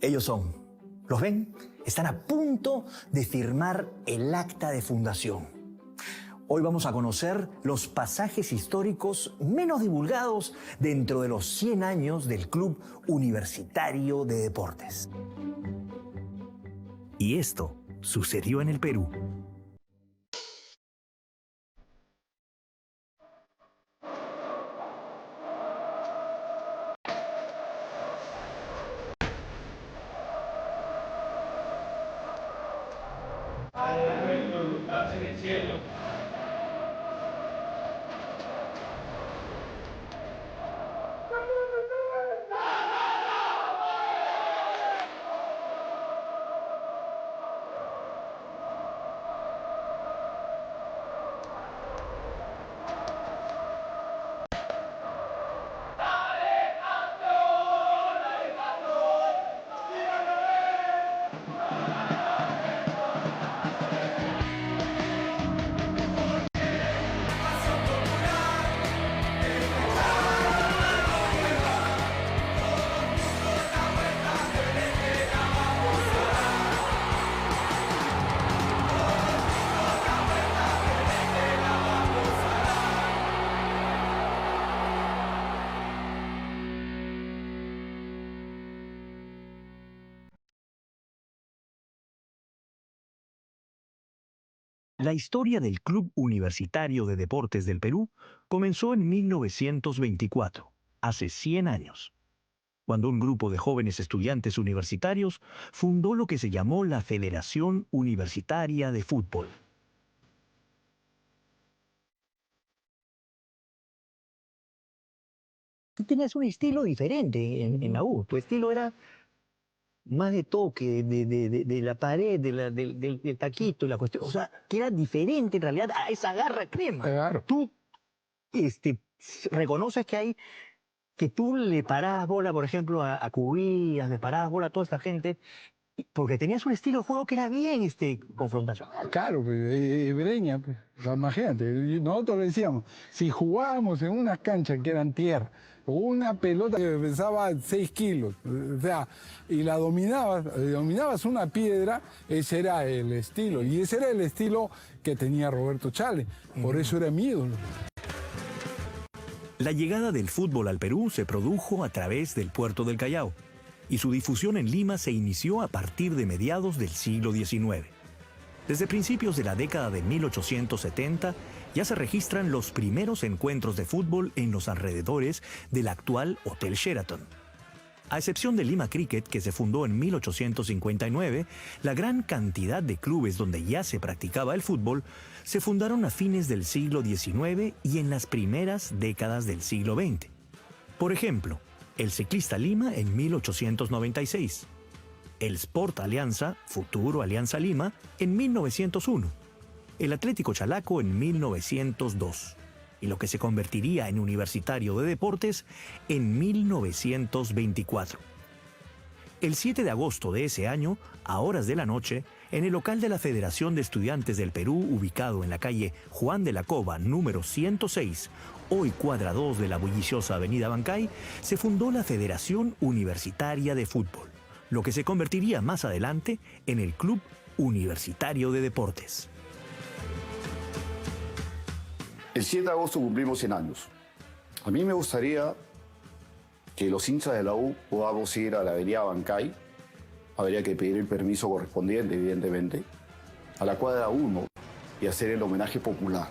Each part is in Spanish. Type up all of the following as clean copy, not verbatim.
Ellos son, ¿los ven? Están a punto de firmar el acta de fundación. Hoy vamos a conocer los pasajes históricos menos divulgados dentro de los 100 años del Club Universitario de Deportes. Y esto sucedió en el Perú. En el cielo. La historia del Club Universitario de Deportes del Perú comenzó en 1924, hace 100 años, cuando un grupo de jóvenes estudiantes universitarios fundó lo que se llamó la Federación Universitaria de Fútbol. Tú tenías un estilo diferente en la U. Tu estilo era más de toque, de la pared, del taquito, la cuestión. O sea, que era diferente en realidad a esa garra crema. Claro. Tú reconoces que tú le parabas bola, por ejemplo, a Cubillas, le parabas bola a toda esta gente, porque tenías un estilo de juego que era bien confrontacional. Claro, pues, Breña, pues, o sea, imagínate, nosotros le decíamos, si jugábamos en unas canchas que eran tierra, o una pelota que pesaba 6 kilos, o sea, y la dominabas una piedra, ese era el estilo, y ese era el estilo que tenía Roberto Chale, por eso era mi ídolo. La llegada del fútbol al Perú se produjo a través del puerto del Callao, y su difusión en Lima se inició a partir de mediados del siglo XIX. Desde principios de la década de 1870 ya se registran los primeros encuentros de fútbol en los alrededores del actual Hotel Sheraton. A excepción de Lima Cricket, que se fundó en 1859, la gran cantidad de clubes donde ya se practicaba el fútbol se fundaron a fines del siglo XIX y en las primeras décadas del siglo XX. Por ejemplo, el Ciclista Lima en 1896, el Sport Alianza, futuro Alianza Lima, en 1901, el Atlético Chalaco en 1902, y lo que se convertiría en Universitario de Deportes en 1924. El 7 de agosto de ese año, a horas de la noche, en el local de la Federación de Estudiantes del Perú, ubicado en la calle Juan de la Cova, número 106, hoy cuadra 2 de la bulliciosa avenida Bancay, se fundó la Federación Universitaria de Fútbol, lo que se convertiría más adelante en el Club Universitario de Deportes. El 7 de agosto cumplimos 100 años. A mí me gustaría que los hinchas de la U podamos ir a la avenida Bancay. Habría que pedir el permiso correspondiente, evidentemente, a la cuadra 1 y hacer el homenaje popular,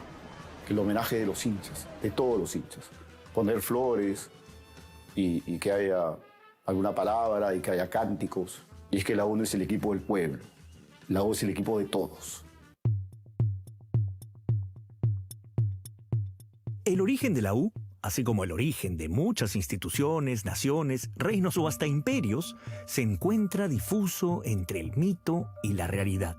el homenaje de los hinchas, de todos los hinchas. Poner flores y que haya alguna palabra y que haya cánticos. Y es que la U no es el equipo del pueblo, la U es el equipo de todos. El origen de la U, así como el origen de muchas instituciones, naciones, reinos o hasta imperios, se encuentra difuso entre el mito y la realidad.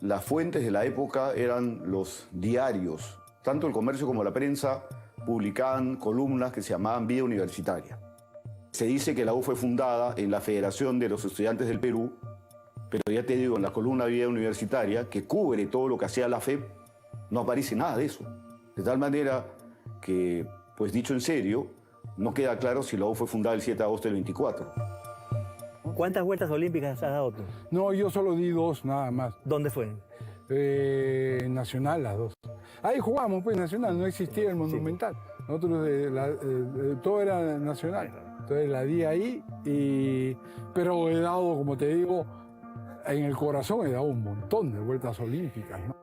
Las fuentes de la época eran los diarios. Tanto el comercio como la prensa publicaban columnas que se llamaban Vida Universitaria. Se dice que la U fue fundada en la Federación de los Estudiantes del Perú, pero ya te digo, en la columna Vida Universitaria, que cubre todo lo que hacía la FEP, no aparece nada de eso. De tal manera que, pues dicho en serio, No queda claro si la U fue fundada el 7 de agosto del 24. ¿Cuántas vueltas olímpicas has dado tú? No, yo solo di 2 nada más. ¿Dónde fue? Nacional, las 2. Ahí jugamos, pues, Nacional, no existía el Monumental. Nosotros, todo era Nacional. Entonces la di ahí, pero he dado, como te digo, en el corazón he dado un montón de vueltas olímpicas, ¿no?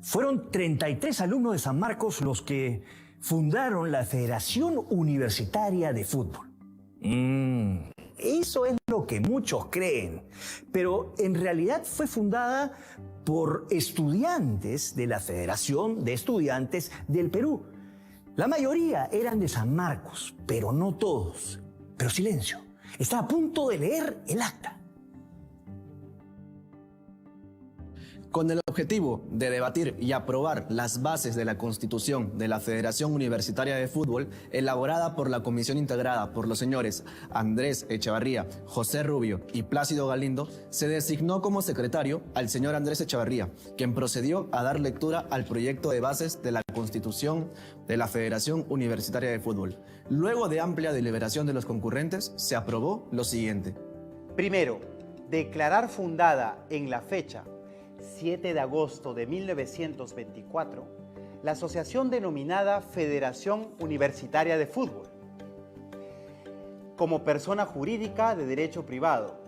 Fueron 33 alumnos de San Marcos los que fundaron la Federación Universitaria de Fútbol. Eso es lo que muchos creen, pero en realidad fue fundada por estudiantes de la Federación de Estudiantes del Perú. La mayoría eran de San Marcos, pero no todos. Pero silencio, está a punto de leer el acta. Con el objetivo de debatir y aprobar las bases de la Constitución de la Federación Universitaria de Fútbol, elaborada por la comisión integrada por los señores Andrés Echevarría, José Rubio y Plácido Galindo, se designó como secretario al señor Andrés Echevarría, quien procedió a dar lectura al proyecto de bases de la Constitución de la Federación Universitaria de Fútbol. Luego de amplia deliberación de los concurrentes, se aprobó lo siguiente. Primero, declarar fundada en la fecha 7 de agosto de 1924, la asociación denominada Federación Universitaria de Fútbol, como persona jurídica de derecho privado,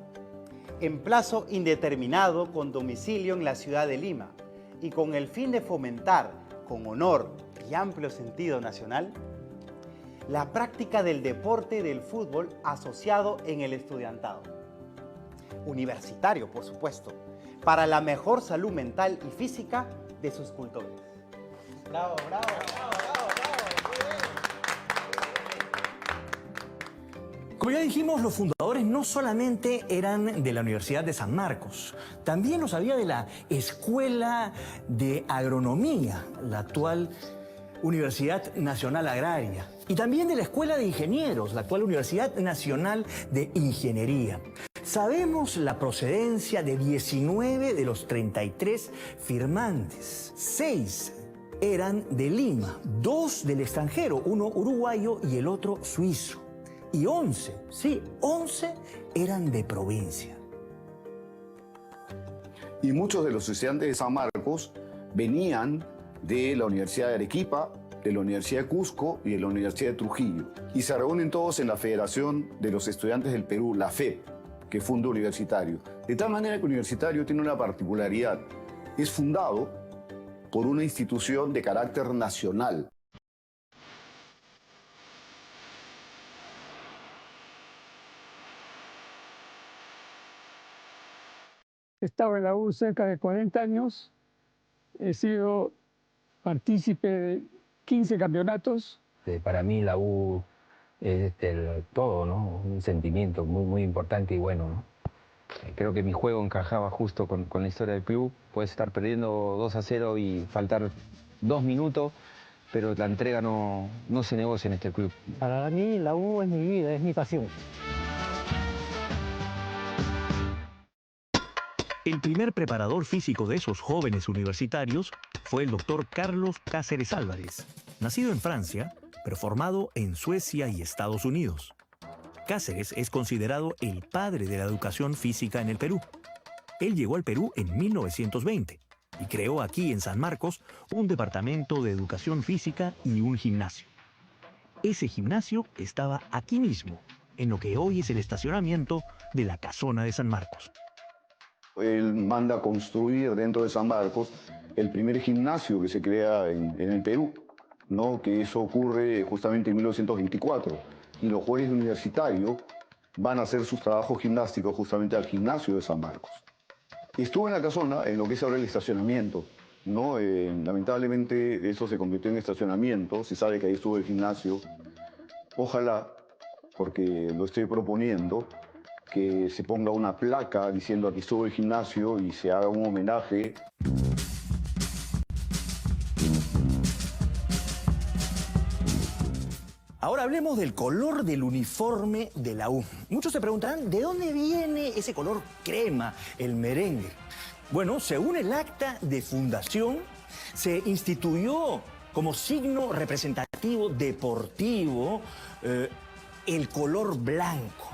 en plazo indeterminado con domicilio en la ciudad de Lima y con el fin de fomentar, con honor y amplio sentido nacional, la práctica del deporte del fútbol asociado en el estudiantado. Universitario, por supuesto, para la mejor salud mental y física de sus cultores. ¡Bravo, bravo, bravo, bravo, bravo! Como ya dijimos, los fundadores no solamente eran de la Universidad de San Marcos, también los había de la Escuela de Agronomía, la actual Universidad Nacional Agraria, y también de la Escuela de Ingenieros, la actual Universidad Nacional de Ingeniería. Sabemos la procedencia de 19 de los 33 firmantes. 6 eran de Lima, 2 del extranjero, uno uruguayo y el otro suizo. Y 11 eran de provincia. Y muchos de los estudiantes de San Marcos venían de la Universidad de Arequipa, de la Universidad de Cusco y de la Universidad de Trujillo. Y se reúnen todos en la Federación de los Estudiantes del Perú, la FEP, que funda Universitario. De tal manera que Universitario tiene una particularidad. Es fundado por una institución de carácter nacional. He estado en la U cerca de 40 años. He sido partícipe de 15 campeonatos. Para mí la U es todo, ¿no? Un sentimiento muy, muy importante y bueno, ¿no? Creo que mi juego encajaba justo con la historia del club. Puedes estar perdiendo 2-0 y faltar 2 minutos, pero la entrega no se negocia en este club. Para mí la U es mi vida, es mi pasión. El primer preparador físico de esos jóvenes universitarios fue el doctor Carlos Cáceres Álvarez, nacido en Francia, pero formado en Suecia y Estados Unidos. Cáceres es considerado el padre de la educación física en el Perú. Él llegó al Perú en 1920 y creó aquí en San Marcos un departamento de educación física y un gimnasio. Ese gimnasio estaba aquí mismo, en lo que hoy es el estacionamiento de la Casona de San Marcos. Él manda a construir dentro de San Marcos el primer gimnasio que se crea en el Perú, ¿no? Que eso ocurre justamente en 1924. Y los jóvenes universitarios van a hacer sus trabajos gimnásticos justamente al gimnasio de San Marcos. Estuvo en la casona, en lo que es ahora el estacionamiento, ¿no? Lamentablemente eso se convirtió en estacionamiento, se sabe que ahí estuvo el gimnasio. Ojalá, porque lo estoy proponiendo, que se ponga una placa diciendo aquí estuvo el gimnasio y se haga un homenaje. Ahora hablemos del color del uniforme de la U. Muchos se preguntarán, ¿de dónde viene ese color crema, el merengue? Bueno, según el acta de fundación, se instituyó como signo representativo deportivo, el color blanco.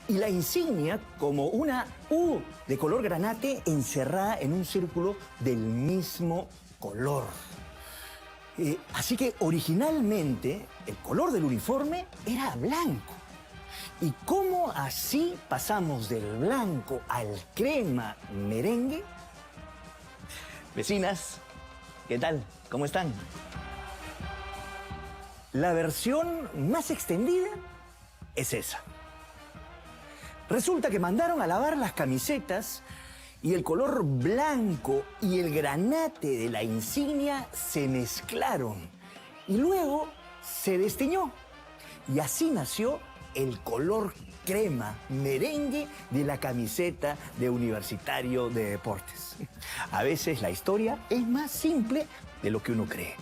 Y la insignia como una U de color granate encerrada en un círculo del mismo color. Así que originalmente el color del uniforme era blanco. ¿Y cómo así pasamos del blanco al crema merengue? Vecinas, ¿qué tal? ¿Cómo están? La versión más extendida es esa. Resulta que mandaron a lavar las camisetas y el color blanco y el granate de la insignia se mezclaron y luego se desteñó. Y así nació el color crema merengue de la camiseta de Universitario de Deportes. A veces la historia es más simple de lo que uno cree.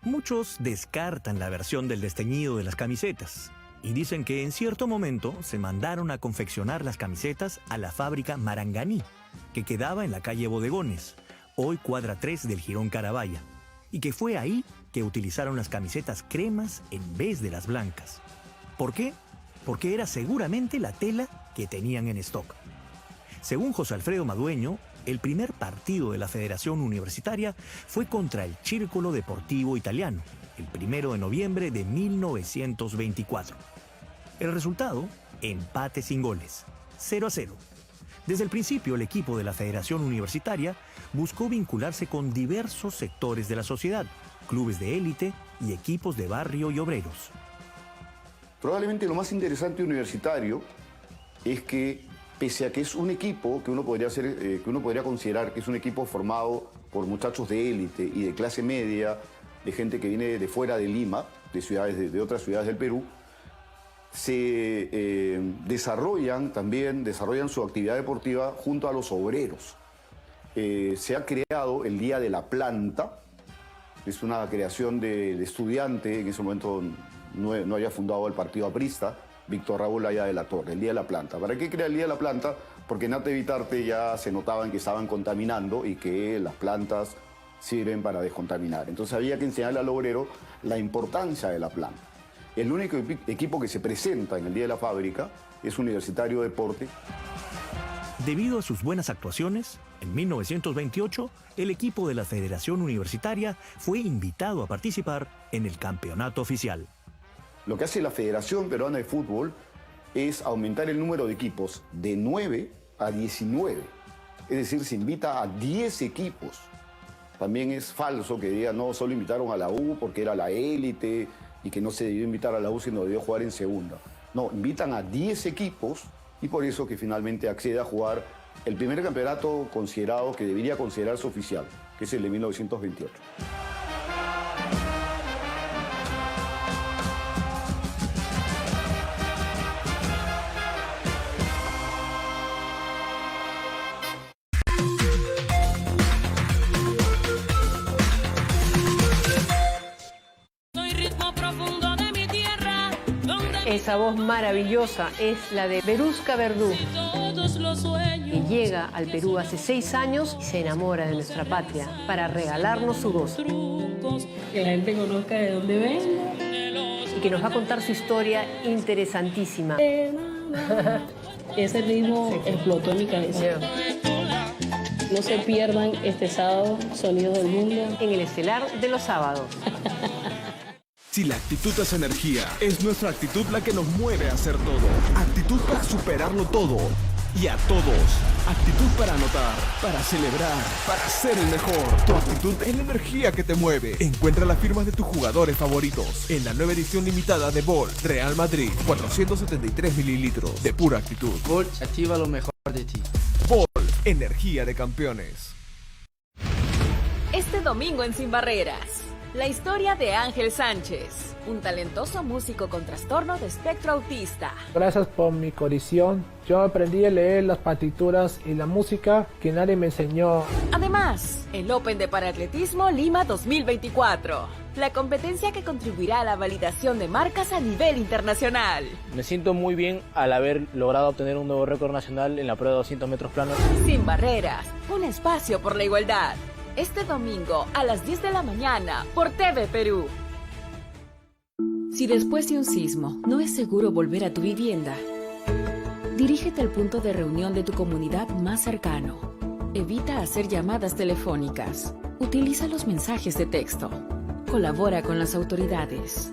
Muchos descartan la versión del desteñido de las camisetas y dicen que en cierto momento se mandaron a confeccionar las camisetas a la fábrica Maranganí, que quedaba en la calle Bodegones, hoy cuadra 3 del Jirón Carabaya, y que fue ahí que utilizaron las camisetas cremas en vez de las blancas. ¿Por qué? Porque era seguramente la tela que tenían en stock. Según José Alfredo Madueño, el primer partido de la Federación Universitaria fue contra el Círculo Deportivo Italiano, el 1 de noviembre de 1924. El resultado, empate sin goles, 0-0. Desde el principio, el equipo de la Federación Universitaria buscó vincularse con diversos sectores de la sociedad, clubes de élite y equipos de barrio y obreros. Probablemente lo más interesante de Universitario es que, pese a que es un equipo que uno podría considerar que es un equipo formado por muchachos de élite y de clase media, de gente que viene de fuera de Lima, de otras ciudades del Perú, se desarrollan su actividad deportiva junto a los obreros. Se ha creado el Día de la Planta, es una creación del estudiante, en ese momento no había fundado el partido aprista, Víctor Raúl Aya de la Torre, el Día de la Planta. ¿Para qué crea el Día de la Planta? Porque en Ate Vitarte ya se notaban que estaban contaminando y que las plantas sirven para descontaminar. Entonces había que enseñarle al obrero la importancia de la planta. El único equipo que se presenta en el Día de la Fábrica es Universitario de Deporte. Debido a sus buenas actuaciones, en 1928, el equipo de la Federación Universitaria fue invitado a participar en el campeonato oficial. Lo que hace la Federación Peruana de Fútbol es aumentar el número de equipos de 9 a 19. Es decir, se invita a 10 equipos. También es falso que digan, no, solo invitaron a la U porque era la élite y que no se debió invitar a la U sino debió jugar en segunda. No, invitan a 10 equipos y por eso que finalmente accede a jugar el primer campeonato considerado, que debería considerarse oficial, que es el de 1928. Esa voz maravillosa es la de Verusca Verdú, que llega al Perú hace 6 años y se enamora de nuestra patria para regalarnos su voz. Que la gente conozca de dónde vengo. Y que nos va a contar su historia interesantísima. Ese ritmo explotó en mi cabeza. No se pierdan este sábado, Sonido del Mundo. En el estelar de los sábados. Si la actitud es energía, es nuestra actitud la que nos mueve a hacer todo. Actitud para superarlo todo y a todos. Actitud para anotar, para celebrar, para ser el mejor. Tu actitud es la energía que te mueve. Encuentra las firmas de tus jugadores favoritos en la nueva edición limitada de Ball Real Madrid, 473 mililitros de pura actitud. Ball activa lo mejor de ti. Ball, energía de campeones. Este domingo en Sin Barreras, la historia de Ángel Sánchez, un talentoso músico con trastorno de espectro autista. Gracias por mi condición, yo aprendí a leer las partituras y la música que nadie me enseñó. Además, el Open de Paraatletismo Lima 2024. la competencia que contribuirá a la validación de marcas a nivel internacional. Me siento muy bien al haber logrado obtener un nuevo récord nacional en la prueba de 200 metros planos. Sin barreras, un espacio por la igualdad. Este domingo a las 10 de la mañana por TV Perú. Si después de un sismo no es seguro volver a tu vivienda, dirígete al punto de reunión de tu comunidad más cercano. Evita hacer llamadas telefónicas. Utiliza los mensajes de texto. Colabora con las autoridades.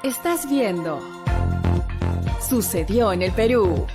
Estás viendo Sucedió en el Perú.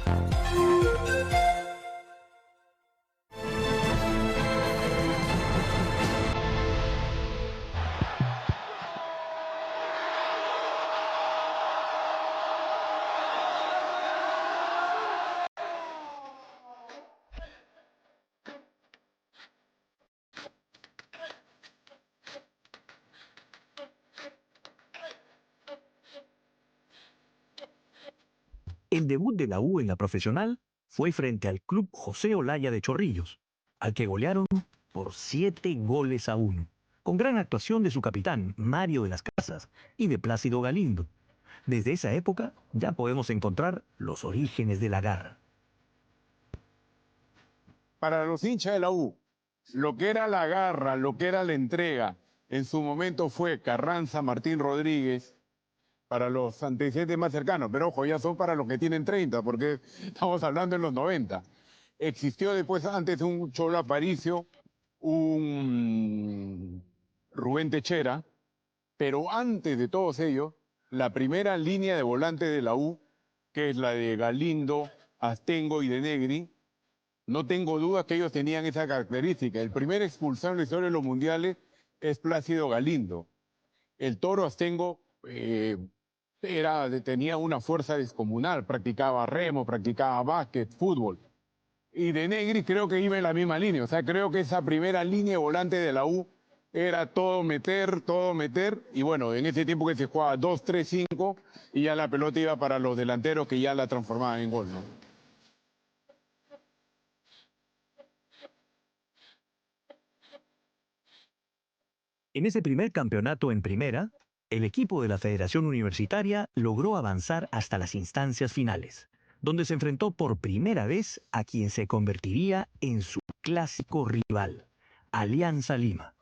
El debut de la U en la profesional fue frente al Club José Olaya de Chorrillos, al que golearon por 7-1, con gran actuación de su capitán, Mario de las Casas, y de Plácido Galindo. Desde esa época ya podemos encontrar los orígenes de la garra. Para los hinchas de la U, lo que era la garra, lo que era la entrega, en su momento fue Carranza, Martín Rodríguez, para los antecedentes más cercanos, pero ojo, ya son para los que tienen 30, porque estamos hablando en los 90. Existió después, antes, un Cholo Aparicio, un Rubén Techera, pero antes de todos ellos, la primera línea de volante de la U, que es la de Galindo, Astengo y de Negri, no tengo dudas que ellos tenían esa característica. El primer expulsado en la historia de los mundiales es Plácido Galindo. El Toro Astengo tenía una fuerza descomunal, practicaba remo, practicaba básquet, fútbol. Y de Negri creo que iba en la misma línea, o sea, creo que esa primera línea de volante de la U era todo meter, y bueno, en ese tiempo que se jugaba 2-3-5, y ya la pelota iba para los delanteros que ya la transformaban en gol, ¿no? En ese primer campeonato en primera, el equipo de la Federación Universitaria logró avanzar hasta las instancias finales, donde se enfrentó por primera vez a quien se convertiría en su clásico rival, Alianza Lima.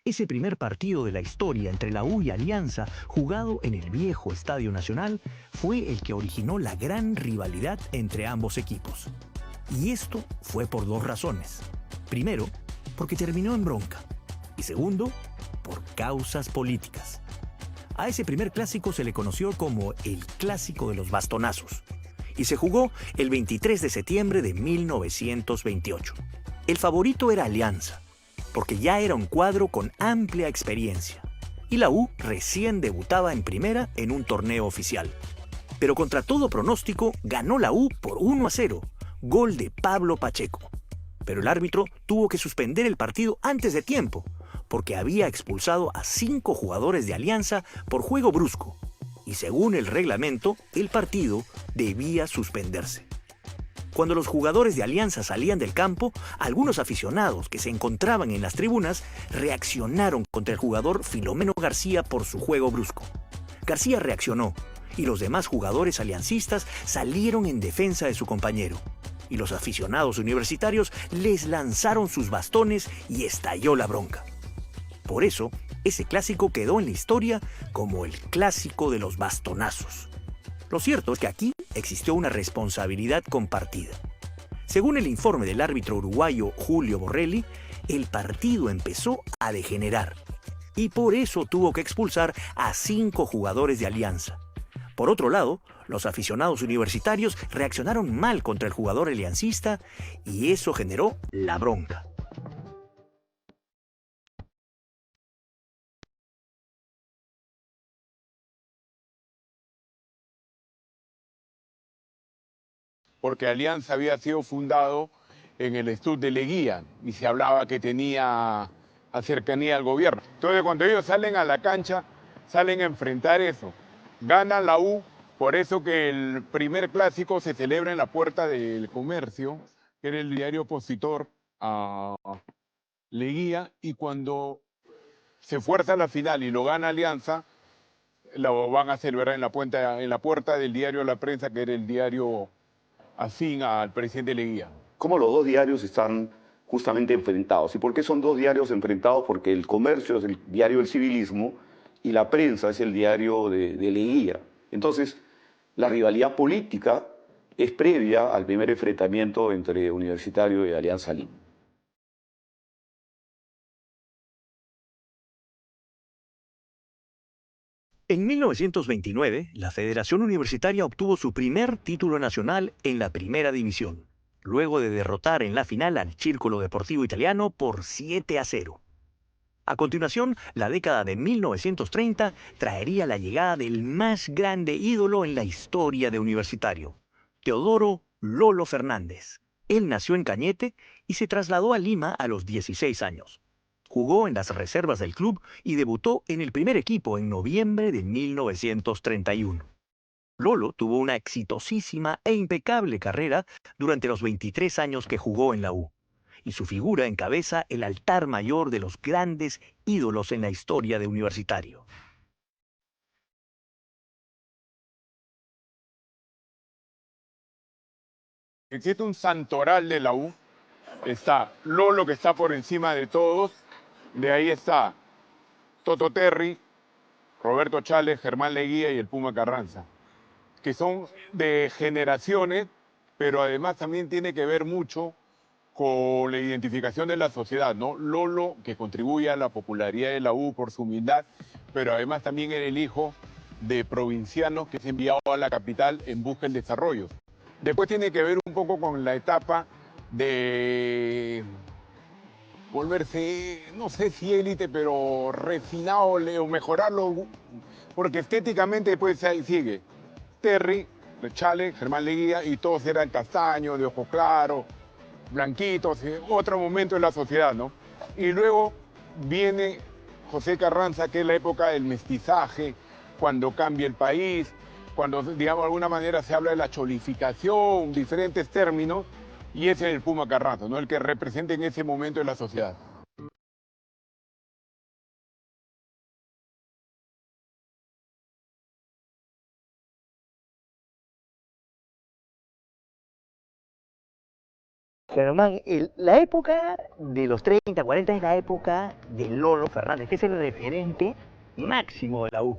Ese primer partido de la historia entre la U y Alianza, jugado en el viejo Estadio Nacional, fue el que originó la gran rivalidad entre ambos equipos. Y esto fue por dos razones. Primero, porque terminó en bronca. Y segundo, por causas políticas. A ese primer clásico se le conoció como el Clásico de los Bastonazos y se jugó el 23 de septiembre de 1928. El favorito era Alianza, porque ya era un cuadro con amplia experiencia y la U recién debutaba en primera en un torneo oficial. Pero contra todo pronóstico ganó la U por 1-0, gol de Pablo Pacheco. Pero el árbitro tuvo que suspender el partido antes de tiempo, porque había expulsado a 5 jugadores de Alianza por juego brusco, y según el reglamento, el partido debía suspenderse. Cuando los jugadores de Alianza salían del campo, algunos aficionados que se encontraban en las tribunas reaccionaron contra el jugador Filomeno García por su juego brusco. García reaccionó, y los demás jugadores aliancistas salieron en defensa de su compañero, y los aficionados universitarios les lanzaron sus bastones y estalló la bronca. Por eso, ese clásico quedó en la historia como el Clásico de los Bastonazos. Lo cierto es que aquí existió una responsabilidad compartida. Según el informe del árbitro uruguayo Julio Borrelli, el partido empezó a degenerar y por eso tuvo que expulsar a 5 jugadores de Alianza. Por otro lado, los aficionados universitarios reaccionaron mal contra el jugador aliancista y eso generó la bronca. Porque Alianza había sido fundado en el Estud de Leguía y se hablaba que tenía cercanía al gobierno. Entonces, cuando ellos salen a la cancha, salen a enfrentar eso. Gana la U, por eso que el primer clásico se celebra en la Puerta del Comercio, que era el diario opositor, a Leguía, y cuando se fuerza la final y lo gana Alianza, lo van a celebrar en la puerta del diario La Prensa, que era el diario afín al presidente Leguía. ¿Cómo los dos diarios están justamente enfrentados? ¿Y por qué son dos diarios enfrentados? Porque el Comercio es el diario del civilismo y La Prensa es el diario de Leguía. Entonces, la rivalidad política es previa al primer enfrentamiento entre Universitario y Alianza Lima. En 1929, la Federación Universitaria obtuvo su primer título nacional en la Primera División, luego de derrotar en la final al Círculo Deportivo Italiano por 7-0. A continuación, la década de 1930 traería la llegada del más grande ídolo en la historia de Universitario, Teodoro Lolo Fernández. Él nació en Cañete y se trasladó a Lima a los 16 años. Jugó en las reservas del club y debutó en el primer equipo en noviembre de 1931. Lolo tuvo una exitosísima e impecable carrera durante los 23 años que jugó en la U, y su figura encabeza el altar mayor de los grandes ídolos en la historia de Universitario. Existe un santoral de la U. Está Lolo, que está por encima de todos. De ahí está Toto Terry, Roberto Chales, Germán Leguía y el Puma Carranza, que son de generaciones, pero además también tiene que ver mucho con la identificación de la sociedad, ¿no? Lolo, que contribuye a la popularidad de la U por su humildad, pero además también era el hijo de provincianos que se enviado a la capital en busca del desarrollo. Después tiene que ver un poco con la etapa de volverse, no sé si élite, pero refinado o mejorarlo, porque estéticamente después ahí sigue Terry, Chale, Germán Leguía, y todos eran castaños, de ojos claros, blanquitos, otro momento en la sociedad, ¿no? Y luego viene José Carranza, que es la época del mestizaje, cuando cambia el país, cuando, digamos, de alguna manera se habla de la cholificación, diferentes términos, y ese es el Puma Carranza, ¿no? El que representa en ese momento en la sociedad. Germán, la época de los 30, 40 es la época de Lolo Fernández, que es el referente máximo de la U.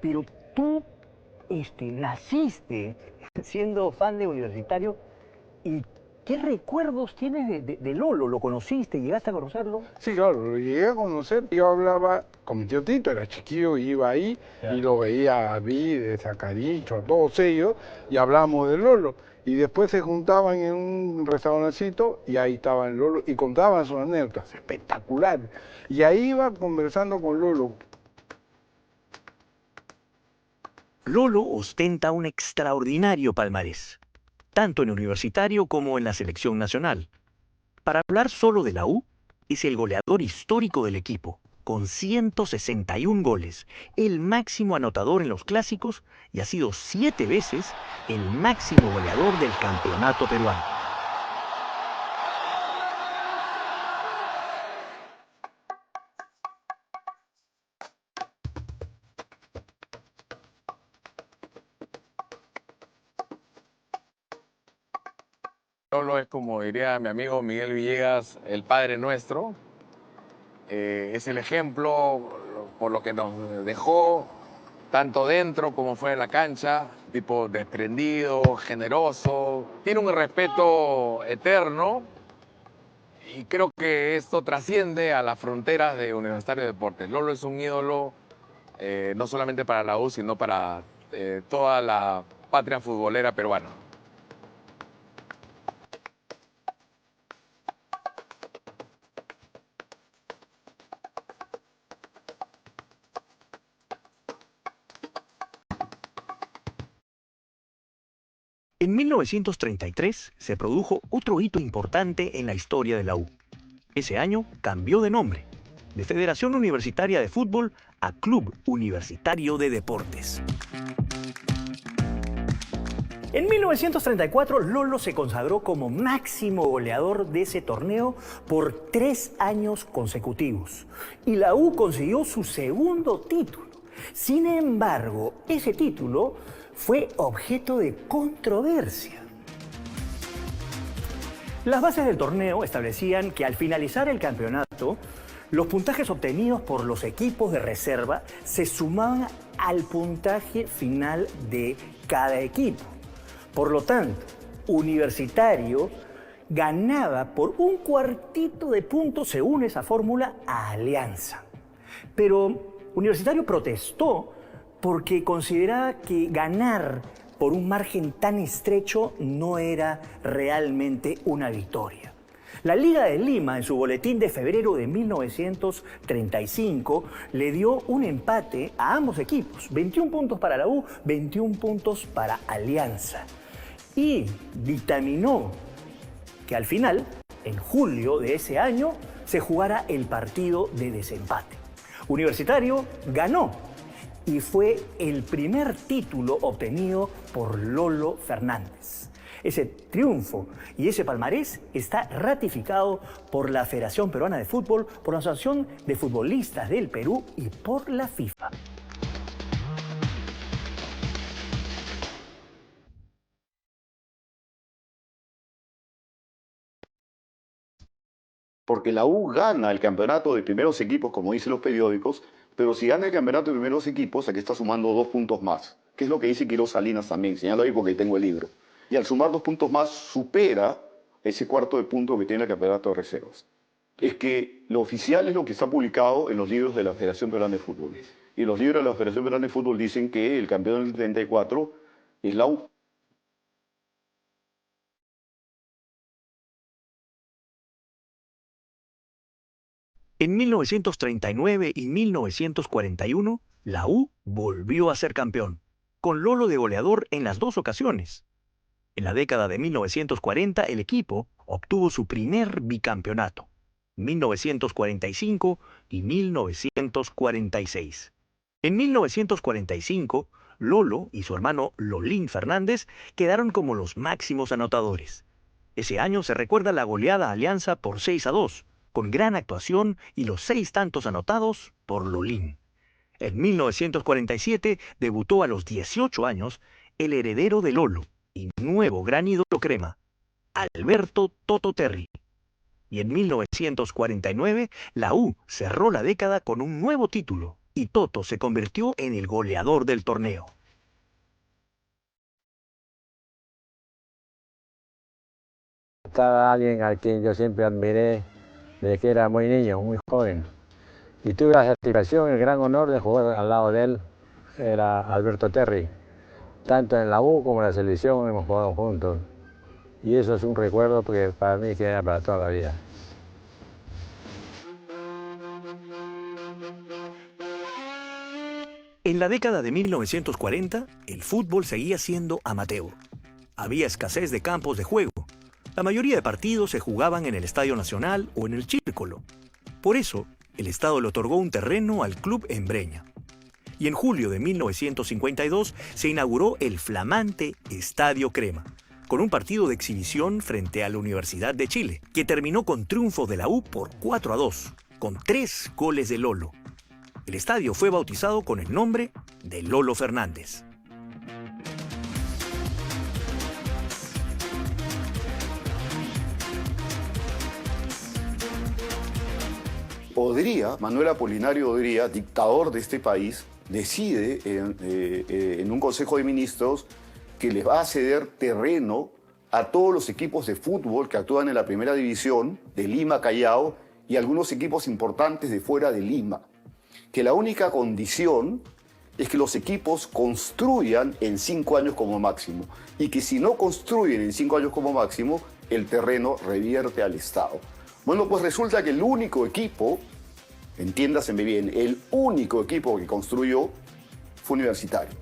Pero tú naciste siendo fan de Universitario, ¿y qué recuerdos tienes de Lolo? ¿Lo conociste? ¿Llegaste a conocerlo? Sí, claro, lo llegué a conocer. Yo hablaba con mi tío Tito, era chiquillo, iba ahí y lo veía a Vides, a Caricho, a todos ellos, y hablábamos de Lolo. Y después se juntaban en un restaurancito y ahí estaba el Lolo y contaban sus anécdotas espectaculares. Y ahí iba conversando con Lolo. Lolo ostenta un extraordinario palmarés, tanto en Universitario como en la selección nacional. Para hablar solo de la U, es el goleador histórico del equipo, con 161 goles, el máximo anotador en los clásicos y ha sido 7 veces el máximo goleador del campeonato peruano. Lolo es, como diría mi amigo Miguel Villegas, el Padre Nuestro. Es el ejemplo por lo que nos dejó, tanto dentro como fuera de la cancha, tipo desprendido, generoso. Tiene un respeto eterno y creo que esto trasciende a las fronteras de Universitario de Deportes. Lolo es un ídolo no solamente para la U, sino para toda la patria futbolera peruana. En 1933 se produjo otro hito importante en la historia de la U. Ese año cambió de nombre, de Federación Universitaria de Fútbol a Club Universitario de Deportes. En 1934, Lolo se consagró como máximo goleador de ese torneo por 3 años consecutivos. Y la U consiguió su segundo título. Sin embargo, ese título fue objeto de controversia. Las bases del torneo establecían que al finalizar el campeonato, los puntajes obtenidos por los equipos de reserva se sumaban al puntaje final de cada equipo. Por lo tanto, Universitario ganaba por un cuartito de punto, según esa fórmula, a Alianza. Pero Universitario protestó porque consideraba que ganar por un margen tan estrecho no era realmente una victoria. La Liga de Lima, en su boletín de febrero de 1935, le dio un empate a ambos equipos, 21 puntos para la U, 21 puntos para Alianza. Y dictaminó que al final, en julio de ese año, se jugara el partido de desempate. Universitario ganó y fue el primer título obtenido por Lolo Fernández. Ese triunfo y ese palmarés está ratificado por la Federación Peruana de Fútbol, por la Asociación de Futbolistas del Perú y por la FIFA. Porque la U gana el campeonato de primeros equipos, como dicen los periódicos, pero si gana el campeonato de primeros equipos, aquí está sumando 2 puntos más, que es lo que dice Quiroz Salinas también, señalo ahí porque tengo el libro. Y al sumar 2 puntos más, supera ese cuarto de punto que tiene el campeonato de reservas. Es que lo oficial es lo que está publicado en los libros de la Federación Peruana de Fútbol. Y los libros de la Federación Peruana de Fútbol dicen que el campeón del 34 es la U. En 1939 y 1941, la U volvió a ser campeón, con Lolo de goleador en las 2 ocasiones. En la década de 1940, el equipo obtuvo su primer bicampeonato, 1945 y 1946. En 1945, Lolo y su hermano Lolín Fernández quedaron como los máximos anotadores. Ese año se recuerda la goleada Alianza por 6-2, con gran actuación y los 6 tantos anotados por Lolín. En 1947 debutó a los 18 años el heredero de Lolo y nuevo gran ídolo crema, Alberto Toto Terry. Y en 1949 la U cerró la década con un nuevo título y Toto se convirtió en el goleador del torneo. Estaba alguien a quien yo siempre admiré desde que era muy niño, muy joven. Y tuve la satisfacción, el gran honor de jugar al lado de él, era Alberto Terry. Tanto en la U como en la selección hemos jugado juntos. Y eso es un recuerdo que para mí queda para toda la vida. En la década de 1940, el fútbol seguía siendo amateur. Había escasez de campos de juego. La mayoría de partidos se jugaban en el Estadio Nacional o en el Círculo. Por eso, el Estado le otorgó un terreno al club en Breña. Y en julio de 1952 se inauguró el flamante Estadio Crema, con un partido de exhibición frente a la Universidad de Chile, que terminó con triunfo de la U por 4-2, con 3 goles de Lolo. El estadio fue bautizado con el nombre de Lolo Fernández. Manuel Apolinario Odría, dictador de este país, decide en un Consejo de Ministros que les va a ceder terreno a todos los equipos de fútbol que actúan en la primera división de Lima, Callao y algunos equipos importantes de fuera de Lima. Que la única condición es que los equipos construyan en 5 años como máximo y que si no construyen en 5 años como máximo, el terreno revierte al Estado. Bueno, pues resulta que el único equipo, entiéndaseme bien, el único equipo que construyó fue Universitario.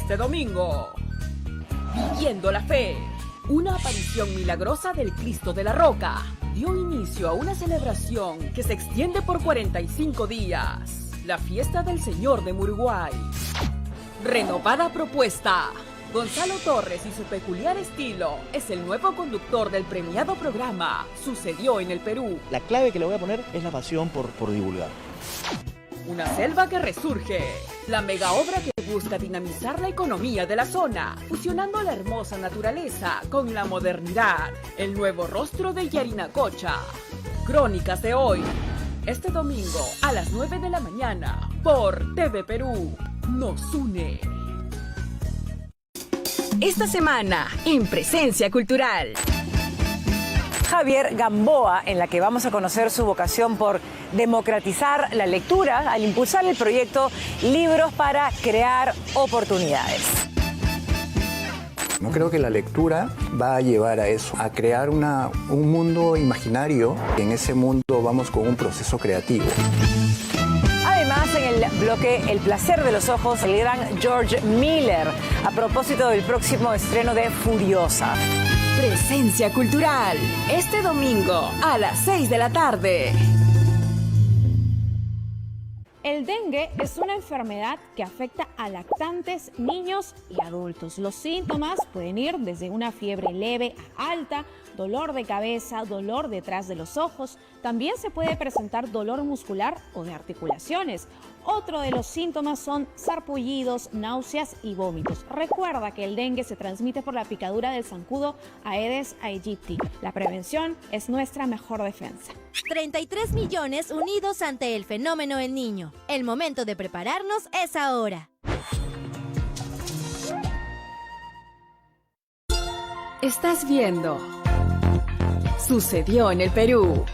este domingo. Viviendo la fe. Una aparición milagrosa del Cristo de la Roca dio inicio a una celebración que se extiende por 45 días. La fiesta del Señor de Muruguay. Renovada propuesta. Gonzalo Torres y su peculiar estilo es el nuevo conductor del premiado programa Sucedió en el Perú. La clave que le voy a poner es la pasión por divulgar. Una selva que resurge. La mega obra que busca dinamizar la economía de la zona, fusionando la hermosa naturaleza con la modernidad. El nuevo rostro de Yarinacocha. Crónicas de hoy. Este domingo a las 9 de la mañana por TV Perú. Nos une. Esta semana en Presencia Cultural. Javier Gamboa, en la que vamos a conocer su vocación por democratizar la lectura al impulsar el proyecto Libros para Crear Oportunidades. No creo que la lectura va a llevar a eso, a crear un mundo imaginario. En ese mundo vamos con un proceso creativo. Además, en el bloque El placer de los ojos, el gran George Miller, a propósito del próximo estreno de Furiosa. Presencia Cultural, este domingo a las 6 de la tarde. El dengue es una enfermedad que afecta a lactantes, niños y adultos. Los síntomas pueden ir desde una fiebre leve a alta, dolor de cabeza, dolor detrás de los ojos. También se puede presentar dolor muscular o de articulaciones. Otro de los síntomas son sarpullidos, náuseas y vómitos. Recuerda que el dengue se transmite por la picadura del zancudo Aedes aegypti. La prevención es nuestra mejor defensa. 33 millones unidos ante el fenómeno El Niño. El momento de prepararnos es ahora. Estás viendo Sucedió en el Perú.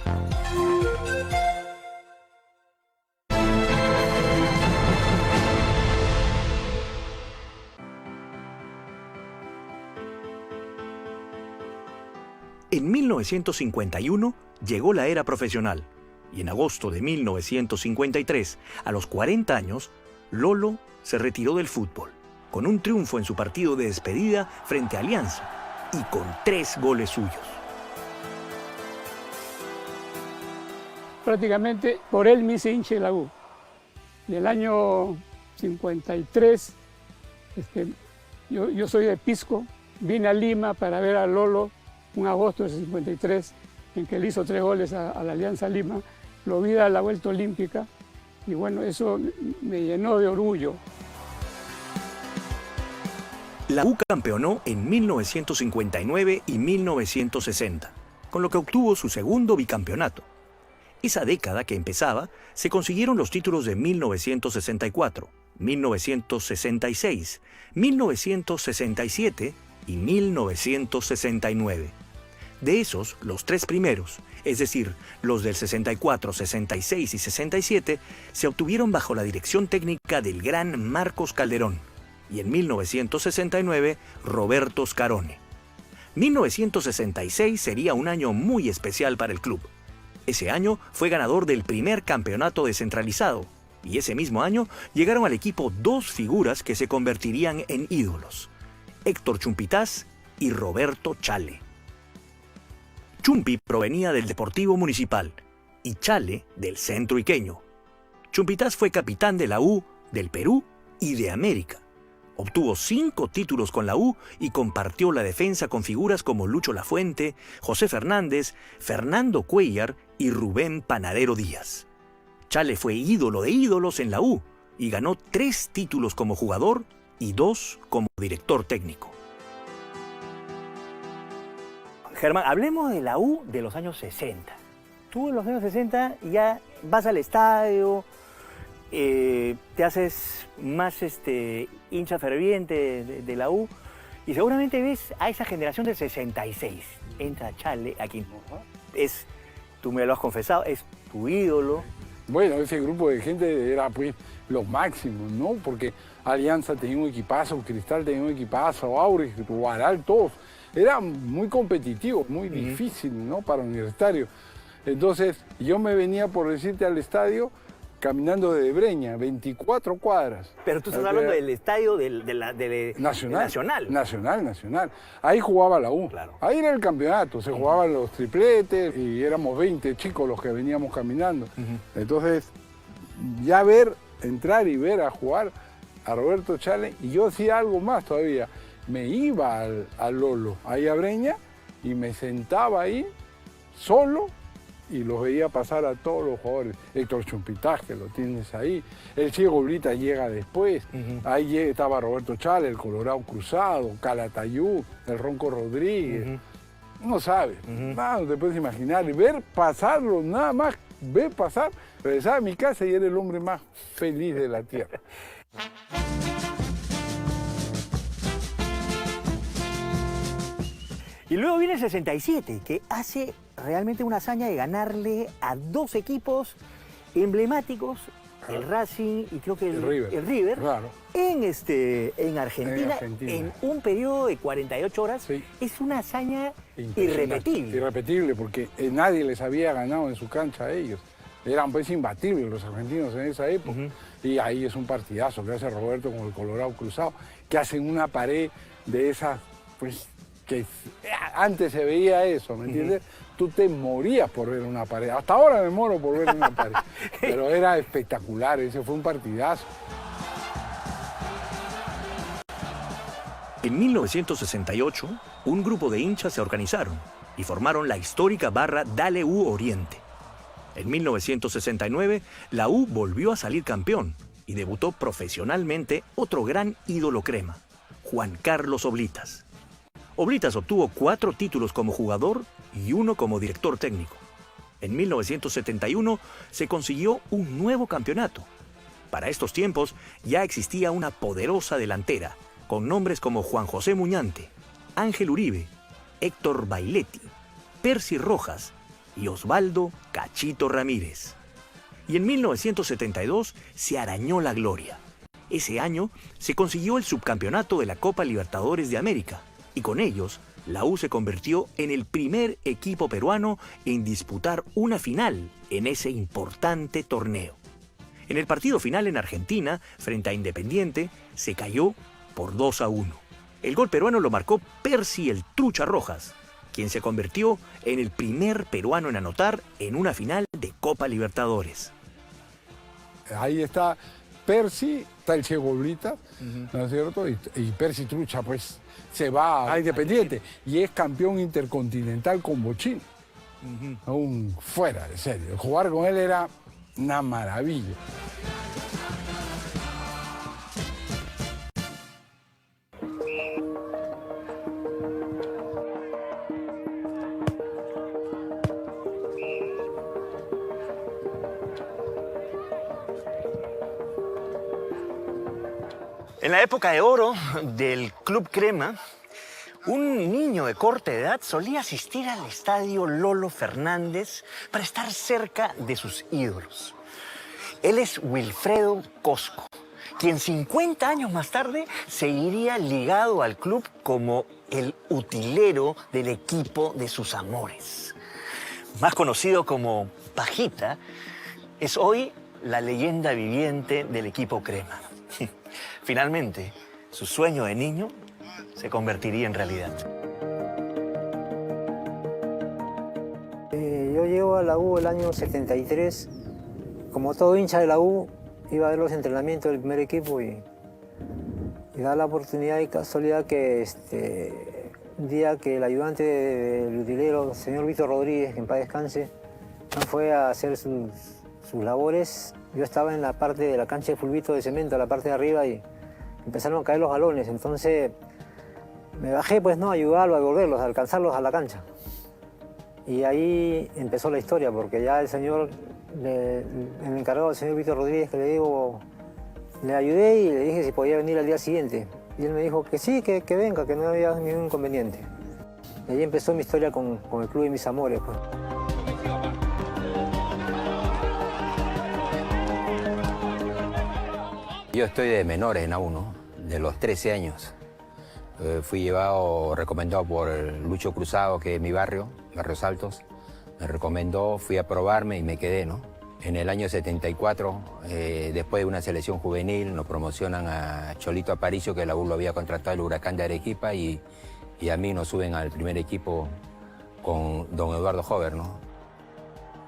En 1951 llegó la era profesional y en agosto de 1953, a los 40 años, Lolo se retiró del fútbol, con un triunfo en su partido de despedida frente a Alianza y con 3 goles suyos. Prácticamente por él me hice hincha de la U. Del año 53, yo soy de Pisco, vine a Lima para ver a Lolo un agosto del 53, en que le hizo 3 goles a la Alianza Lima. Lo vi a la vuelta olímpica y bueno, eso me llenó de orgullo. La U campeonó en 1959 y 1960, con lo que obtuvo su segundo bicampeonato. Esa década que empezaba, se consiguieron los títulos de 1964, 1966, 1967 y 1969. De esos, los 3 primeros, es decir, los del 64, 66 y 67, se obtuvieron bajo la dirección técnica del gran Marcos Calderón y en 1969, Roberto Scarone. 1966 sería un año muy especial para el club. Ese año fue ganador del primer campeonato descentralizado y ese mismo año llegaron al equipo 2 figuras que se convertirían en ídolos: Héctor Chumpitaz y Roberto Chale. Chumpi provenía del Deportivo Municipal y Chale del Centro Iqueño. Chumpitaz fue capitán de la U, del Perú y de América. Obtuvo 5 títulos con la U y compartió la defensa con figuras como Lucho Lafuente, José Fernández, Fernando Cuellar y Rubén Panadero Díaz. Chale fue ídolo de ídolos en la U y ganó 3 títulos como jugador y 2 como director técnico. Germán, hablemos de la U de los años 60. Tú en los años 60 ya vas al estadio, te haces más hincha ferviente de la U y seguramente ves a esa generación del 66. Entra Chale, aquí tú me lo has confesado, es tu ídolo. Bueno, ese grupo de gente era pues los máximos, ¿no? Porque Alianza tenía un equipazo, Cristal tenía un equipazo, Aurex, Guaral, todos. Era muy competitivo, muy difícil, ¿no? Para Universitario. Entonces, yo me venía, por decirte, al estadio caminando desde Breña, 24 cuadras. Pero tú estás hablando del estadio Nacional. Nacional. Nacional. Ahí jugaba la U. Claro. Ahí era el campeonato, se jugaban los tripletes y éramos 20 chicos los que veníamos caminando. Entonces, ya entrar y ver a jugar a Roberto Chale, y yo hacía algo más todavía. Me iba al Lolo, ahí a Breña, y me sentaba ahí solo y los veía pasar a todos los jugadores. Héctor Chumpitaz, que lo tienes ahí. El Ciego Blita llega después. Ahí estaba Roberto Chale, el Colorado Cruzado, Calatayud, el Ronco Rodríguez. No sabes, no te puedes imaginar. Y ver pasarlo, nada más ver pasar. Regresaba a mi casa y era el hombre más feliz de la tierra. Y luego viene el 67, que hace realmente una hazaña de ganarle a dos equipos emblemáticos, el Racing y creo que el River, claro. en Argentina, en un periodo de 48 horas. Sí. Es una hazaña irrepetible. Irrepetible, porque nadie les había ganado en su cancha a ellos. Eran pues imbatibles los argentinos en esa época. Y ahí es un partidazo que hace Roberto con el Colorado Cruzado, que hacen una pared de esas, pues, que antes se veía eso, ¿me entiendes? Tú te morías por ver una pared. Hasta ahora me muero por ver una pared. Pero era espectacular, ese fue un partidazo. En 1968, un grupo de hinchas se organizaron y formaron la histórica barra Dale U Oriente. En 1969, la U volvió a salir campeón y debutó profesionalmente otro gran ídolo crema, Juan Carlos Oblitas. Oblitas obtuvo 4 títulos como jugador y 1 como director técnico. En 1971 se consiguió un nuevo campeonato. Para estos tiempos ya existía una poderosa delantera, con nombres como Juan José Muñante, Ángel Uribe, Héctor Bailetti, Percy Rojas y Osvaldo Cachito Ramírez. Y en 1972 se arañó la gloria. Ese año se consiguió el subcampeonato de la Copa Libertadores de América, y con ellos, la U se convirtió en el primer equipo peruano en disputar una final en ese importante torneo. En el partido final en Argentina, frente a Independiente, se cayó por 2-1. El gol peruano lo marcó Percy el Trucha Rojas, quien se convirtió en el primer peruano en anotar en una final de Copa Libertadores. Ahí está Percy, está el Ciego Blita, ¿no es cierto? Y Percy Trucha, pues, se va a Independiente y es campeón intercontinental con Bochín. Fuera de serio. Jugar con él era una maravilla. En la época de oro del Club Crema, un niño de corta edad solía asistir al estadio Lolo Fernández para estar cerca de sus ídolos. Él es Wilfredo Cosco, quien 50 años más tarde seguiría ligado al club como el utilero del equipo de sus amores. Más conocido como Pajita, es hoy la leyenda viviente del equipo Crema. Finalmente, su sueño de niño se convertiría en realidad. Yo llego a la U el año 73. Como todo hincha de la U, iba a ver los entrenamientos del primer equipo y da la oportunidad y casualidad que un día que el ayudante del utilero, el señor Víctor Rodríguez, que en paz descanse, fue a hacer sus labores. Yo estaba en la parte de la cancha de fulbito de cemento, la parte de arriba, y empezaron a caer los balones. Entonces me bajé, pues, a ayudarlo, a devolverlos, a alcanzarlos a la cancha. Y ahí empezó la historia, porque ya el encargado del señor Víctor Rodríguez, que le digo, le ayudé y le dije si podía venir al día siguiente. Y él me dijo que sí, que venga, que no había ningún inconveniente. Y ahí empezó mi historia con el club de mis amores, pues. Yo estoy de menores en A1, de los 13 años. Fui recomendado por Lucho Cruzado, que es mi barrio, Barrios Altos. Me recomendó, fui a probarme y me quedé, ¿no? En el año 74, después de una selección juvenil, nos promocionan a Cholito Aparicio, que la U lo había contratado el Huracán de Arequipa, y a mí nos suben al primer equipo con don Eduardo Hover, ¿no?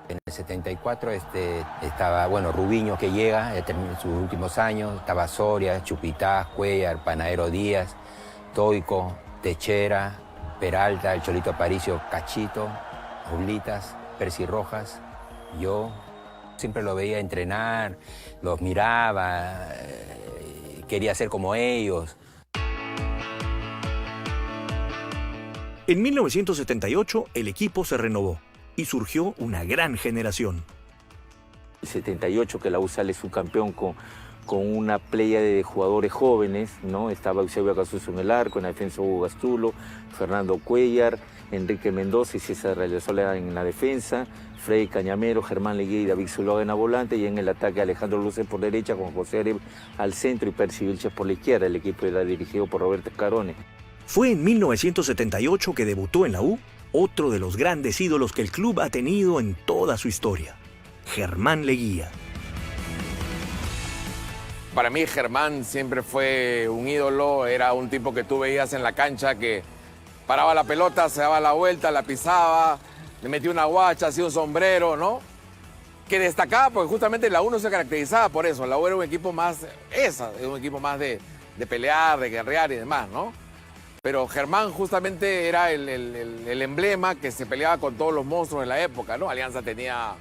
En el 74 estaba, bueno, Rubiño, que llega, terminó sus últimos años, estaba Soria, Chupitaz, Cuellar, Panadero Díaz, Toico, Techera, Peralta, el Cholito Aparicio, Cachito, Oblitas, Percy Rojas, yo. Siempre lo veía entrenar, los miraba, quería ser como ellos. En 1978 el equipo se renovó y surgió una gran generación. El 78 que la U sale subcampeón con una playa de jugadores jóvenes, ¿no? Estaba Eusebio Acasuso en el arco, en la defensa Hugo Gastulo, Fernando Cuellar, Enrique Mendoza y César Rayasola en la defensa, Freddy Cañamero, Germán Leguía y David Zuluaga en la volante, y en el ataque Alejandro Luces por derecha, con José Areb al centro y Percy Vilches por la izquierda. El equipo era dirigido por Roberto Escarone. Fue en 1978 que debutó en la U otro de los grandes ídolos que el club ha tenido en toda su historia, Germán Leguía. Para mí Germán siempre fue un ídolo, era un tipo que tú veías en la cancha que paraba la pelota, se daba la vuelta, la pisaba, le metía una guacha, hacía un sombrero, ¿no? Que destacaba porque justamente la U no se caracterizaba por eso, la U era un equipo más, un equipo más de pelear, de guerrear y demás, ¿no? Pero Germán justamente era el emblema que se peleaba con todos los monstruos de la época, ¿no? Alianza tenía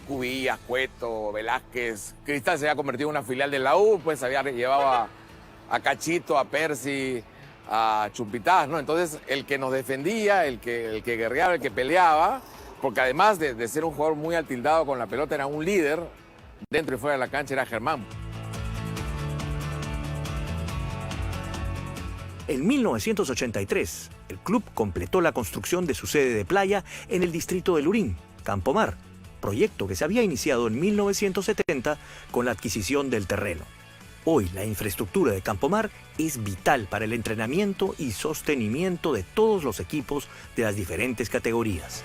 Cubillas, Cueto, Velázquez. Cristal se había convertido en una filial de la U, pues había llevado a Cachito, a Percy, a Chupitaz, ¿no? Entonces, el que nos defendía, el que guerreaba, el que peleaba, porque además de ser un jugador muy atildado con la pelota, era un líder dentro y fuera de la cancha, era Germán. En 1983, el club completó la construcción de su sede de playa en el distrito de Lurín, Campomar, proyecto que se había iniciado en 1970 con la adquisición del terreno. Hoy la infraestructura de Campomar es vital para el entrenamiento y sostenimiento de todos los equipos de las diferentes categorías.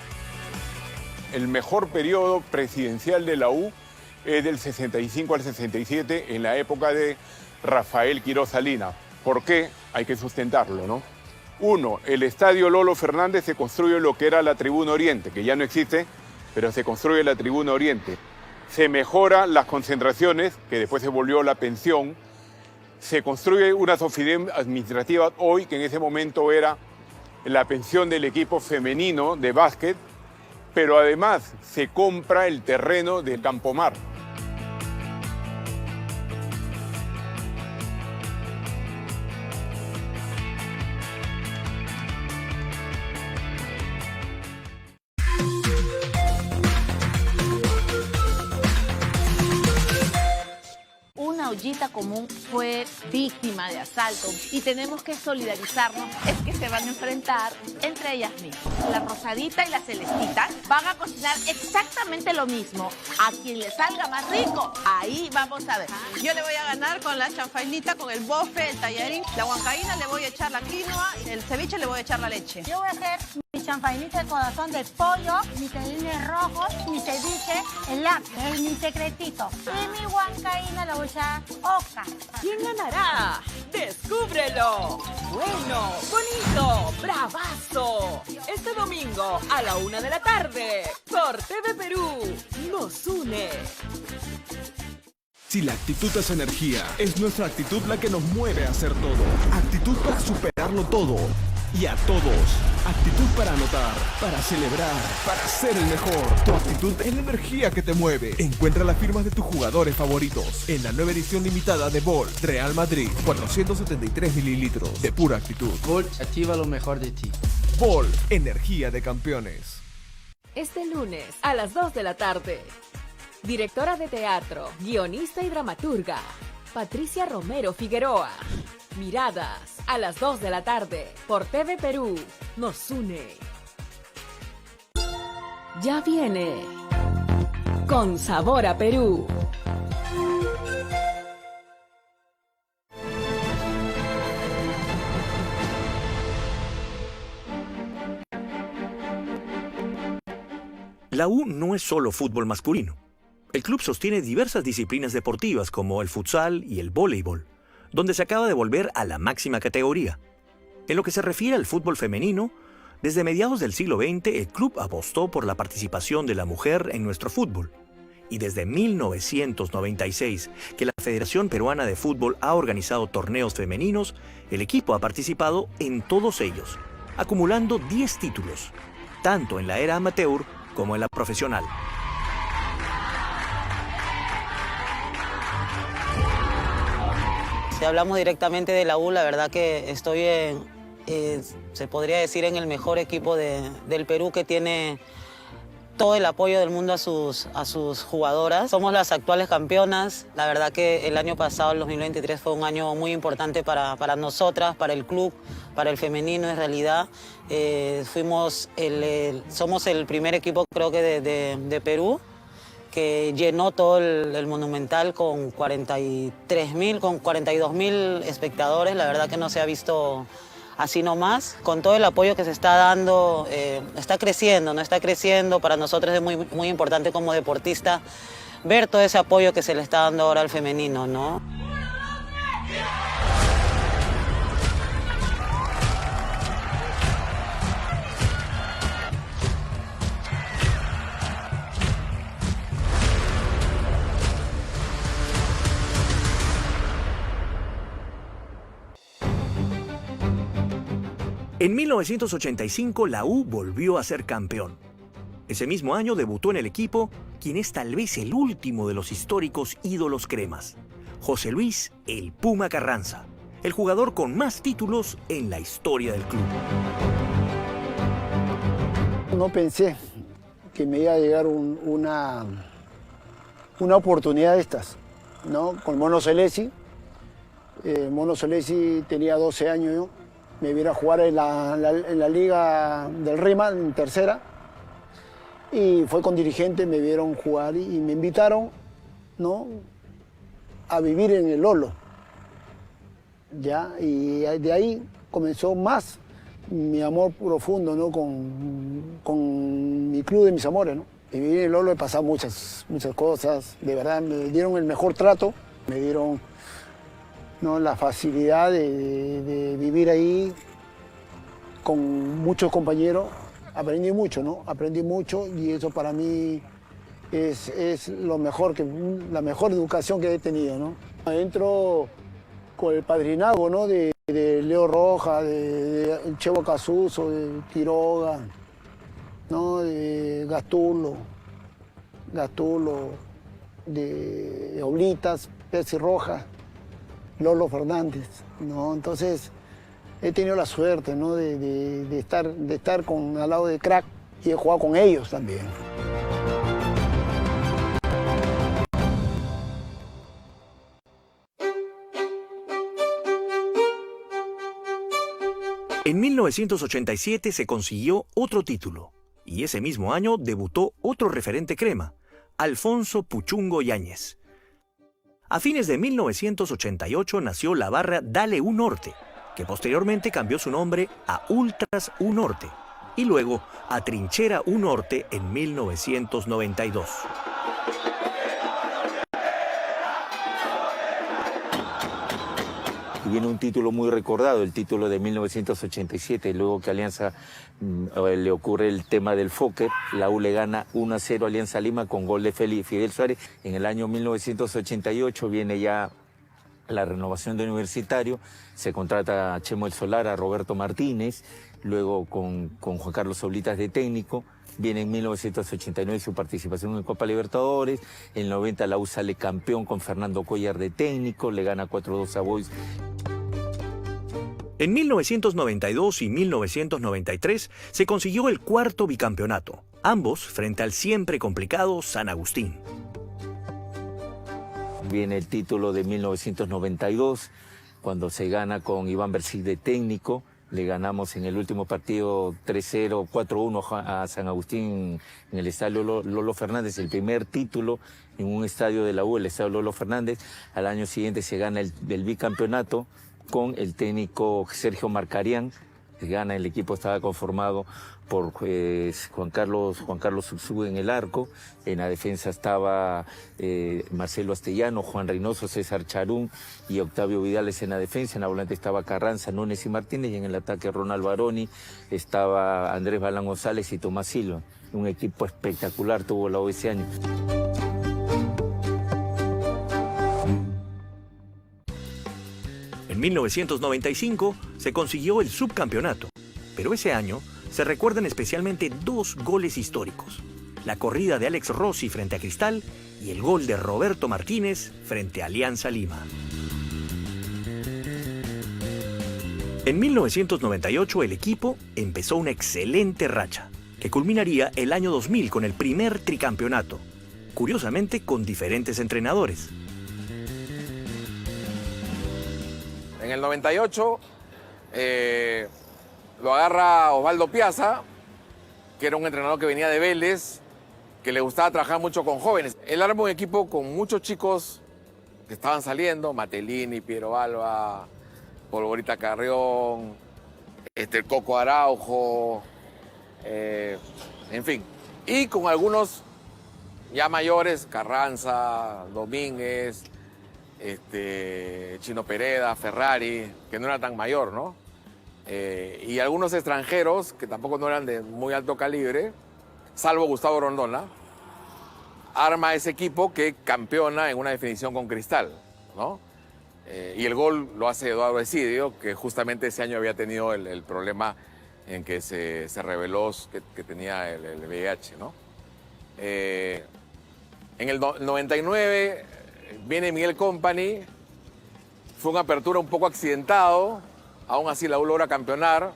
El mejor periodo presidencial de la U es del 65 al 67, en la época de Rafael Quiroz Salinas. ¿Por qué? Hay que sustentarlo, ¿no? Uno, el estadio Lolo Fernández se construye lo que era la Tribuna Oriente, que ya no existe, pero se construye la Tribuna Oriente. Se mejoran las concentraciones, que después se volvió la pensión. Se construye una SOFIDEM administrativa hoy, que en ese momento era la pensión del equipo femenino de básquet, pero además se compra el terreno de Campomar. Una ollita común fue víctima de asalto y tenemos que solidarizarnos. Es que se van a enfrentar entre ellas mismas. La rosadita y la celestita van a cocinar exactamente lo mismo. A quien le salga más rico, ahí vamos a ver. Yo le voy a ganar con la chanfainita, con el bofe, el tallarín. La huancaína le voy a echar la quinoa, el ceviche le voy a echar la leche. Yo voy a hacer mi chanfainita de corazón de pollo, mis tallarines rojos, mi ceviche, el lápiz, es mi secretito. Y mi huancaína la voy a echar oca. ¿Quién ganará? ¡Descúbrelo! Bueno, bonito, bravazo. Este domingo a la 1 de la tarde por TV Perú nos une. Si la actitud es energía, es nuestra actitud la que nos mueve a hacer todo. Actitud para superarlo todo y a todos. Actitud para anotar, para celebrar, para ser el mejor. Tu actitud es la energía que te mueve. Encuentra las firmas de tus jugadores favoritos en la nueva edición limitada de Ball Real Madrid. 473 mililitros de pura actitud. Ball activa lo mejor de ti. Ball, energía de campeones. Este lunes a las 2 de la tarde. Directora de teatro, guionista y dramaturga, Patricia Romero Figueroa. Miradas a las 2 de la tarde por TV Perú nos une. Ya viene con sabor a Perú. La U no es solo fútbol masculino. El club sostiene diversas disciplinas deportivas como el futsal y el voleibol, donde se acaba de volver a la máxima categoría. En lo que se refiere al fútbol femenino, desde mediados del siglo XX el club apostó por la participación de la mujer en nuestro fútbol. Y desde 1996, que la Federación Peruana de Fútbol ha organizado torneos femeninos, el equipo ha participado en todos ellos, acumulando 10 títulos, tanto en la era amateur como en la profesional. Si hablamos directamente de la U, la verdad que estoy se podría decir en el mejor equipo del Perú, que tiene todo el apoyo del mundo a sus jugadoras. Somos las actuales campeonas. La verdad que el año pasado, el 2023, fue un año muy importante para nosotras, para el club, para el femenino en realidad. Somos el primer equipo, creo que de Perú, que llenó todo el Monumental con 43.000, con 42.000 espectadores. La verdad que no se ha visto así nomás. Con todo el apoyo que se está dando, está creciendo, ¿no? Está creciendo. Para nosotros es muy, muy importante como deportista ver todo ese apoyo que se le está dando ahora al femenino, ¿no? En 1985 la U volvió a ser campeón. Ese mismo año debutó en el equipo quien es tal vez el último de los históricos ídolos cremas, José Luis "El Puma" Carranza, el jugador con más títulos en la historia del club. No pensé que me iba a llegar una oportunidad de estas, ¿no? Con Mono Selesi. Mono Selesi tenía 12 años yo. Me vieron a jugar en la liga del Rima, en tercera, y fue con dirigente, me vieron jugar y me invitaron, ¿no?, a vivir en el Lolo, ¿ya? Y de ahí comenzó más mi amor profundo, ¿no?, con mi club de mis amores, ¿no? Y vivir en el Lolo he pasado muchas cosas, de verdad, me dieron el mejor trato, me dieron, ¿no?, la facilidad de vivir ahí con muchos compañeros. Aprendí mucho, ¿no? Aprendí mucho y eso para mí es lo mejor, la mejor educación que he tenido, ¿no? Entro con el padrinazgo, ¿no?, de Leo Roja, de Chevo Casuso, de Quiroga, ¿no?, de Gastulo, de Oblitas, Percy Rojas, Lolo Fernández, ¿no? Entonces he tenido la suerte, ¿no?, de estar al lado de crack y he jugado con ellos también. En 1987 se consiguió otro título y ese mismo año debutó otro referente crema, Alfonso Puchungo Yáñez. A fines de 1988 nació la barra Dale U Norte, que posteriormente cambió su nombre a Ultras U Norte y luego a Trinchera U Norte en 1992. Y viene un título muy recordado, el título de 1987, luego que Alianza le ocurre el tema del Fokker, la U le gana 1-0 a Alianza Lima con gol de Fidel Suárez. En el año 1988 viene ya la renovación de Universitario, se contrata a Chemo El Solar, a Roberto Martínez, luego con Juan Carlos Oblitas de técnico. Viene en 1989 su participación en Copa Libertadores, en el 90 la U sale campeón con Fernando Cuellar de técnico, le gana 4-2 a Boys. En 1992 y 1993 se consiguió el cuarto bicampeonato, ambos frente al siempre complicado San Agustín. Viene el título de 1992, cuando se gana con Iván Bersic de técnico. Le ganamos en el último partido 3-0, 4-1 a San Agustín en el estadio Lolo Fernández, el primer título en un estadio de la U, el estadio Lolo Fernández. Al año siguiente se gana el bicampeonato con el técnico Sergio Marcarián, gana. El equipo estaba conformado por Juan Carlos Ursúa en el arco. En la defensa estaba Marcelo Astellano, Juan Reynoso, César Charún y Octavio Vidales en la defensa. En la volante estaba Carranza, Núñez y Martínez, y en el ataque Ronald Baroni, estaba Andrés Balán González y Tomás Silva. Un equipo espectacular tuvo la U ese año. En 1995 se consiguió el subcampeonato, pero ese año se recuerdan especialmente dos goles históricos: la corrida de Alex Rossi frente a Cristal y el gol de Roberto Martínez frente a Alianza Lima. En 1998 el equipo empezó una excelente racha, que culminaría el año 2000 con el primer tricampeonato, curiosamente con diferentes entrenadores. En el 98 lo agarra Osvaldo Piazza, que era un entrenador que venía de Vélez, que le gustaba trabajar mucho con jóvenes. Él armó un equipo con muchos chicos que estaban saliendo: Matelini, Piero Alba, Polvorita Carrión, el Coco Araujo, en fin. Y con algunos ya mayores: Carranza, Domínguez, Chino Pereda, Ferrari, que no era tan mayor, ¿no? Y algunos extranjeros que tampoco no eran de muy alto calibre, salvo Gustavo Rondona. Arma ese equipo que campeona en una definición con Cristal, ¿no? Y el gol lo hace Eduardo Esidio, que justamente ese año había tenido el problema en que se reveló que tenía el VIH, ¿no? En el 99 viene Miguel Company, fue una apertura un poco accidentado, aún así la U logra campeonar,